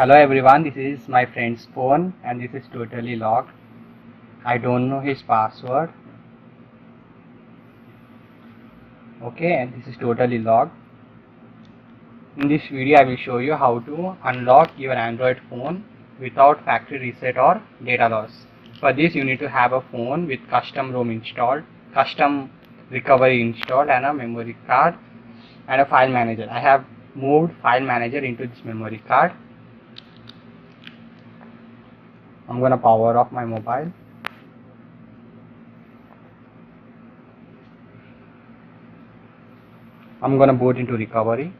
Hello everyone, this is my friend's phone and this is totally locked. I don't know his password. Okay, and this is totally locked. In this video I will show you how to unlock your Android phone without factory reset or data loss. For this you need to have a phone with custom ROM installed, custom recovery installed and a memory card and a file manager. I have moved file manager into this memory card. I'm gonna power off my mobile. I'm gonna boot into recovery.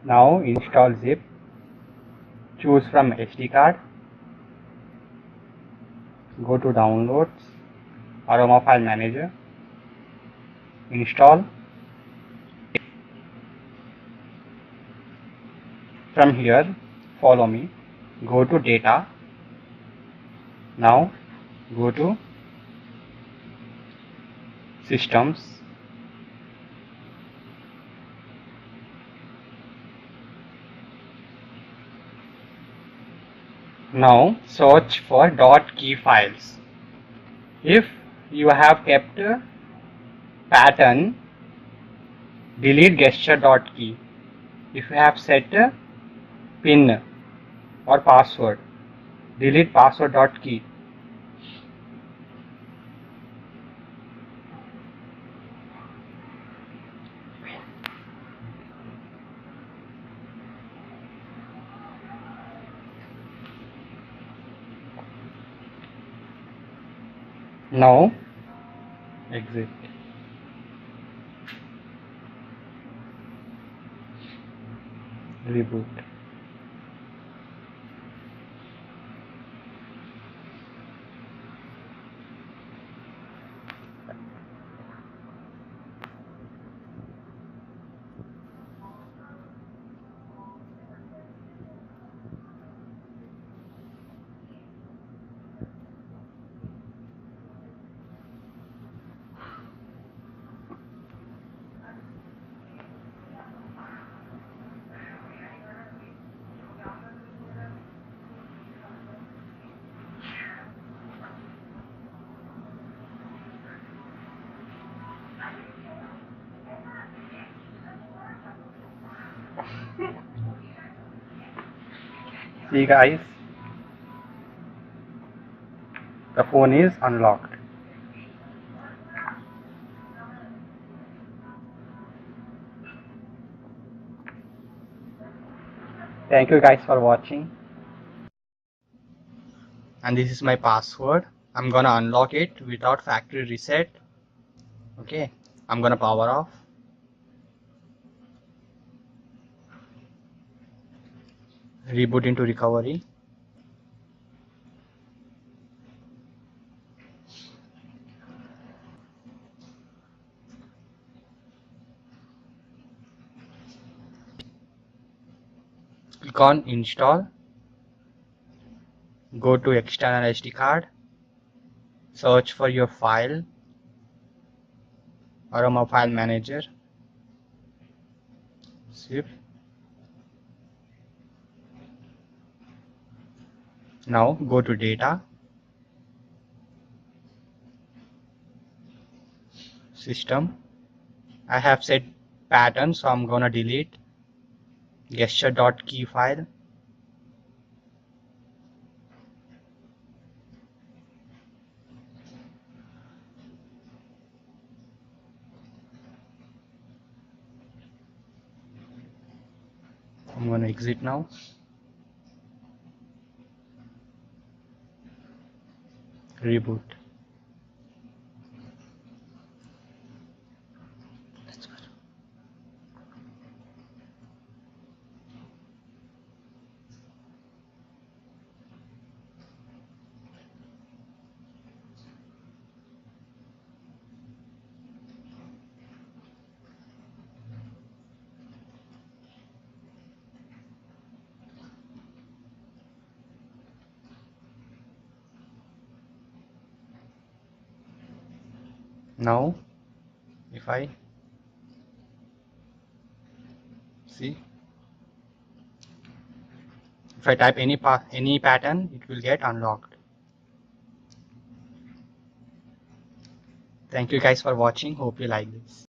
Now install zip. Choose from SD card. Go to downloads, aroma file manager. Install. From here, follow me. Go to data. Now go to systems. Now search for .key files. If you have kept pattern, delete gesture.key. If you have set pin or password, delete password.key. Now exit. Reboot. See guys, the phone is unlocked. Thank you guys for watching. And this is my password. I'm gonna unlock it without factory reset. Okay, I'm gonna power off. Reboot into recovery. Click on install. Go to external SD card. Search for your file. Aroma file manager. Zip. Now go to data. System. I have set pattern, so I'm gonna delete gesture.key file. I'm gonna exit now. Reboot. Now if I see, if I type any pattern, it will get unlocked. Thank you guys for watching. Hope you like this.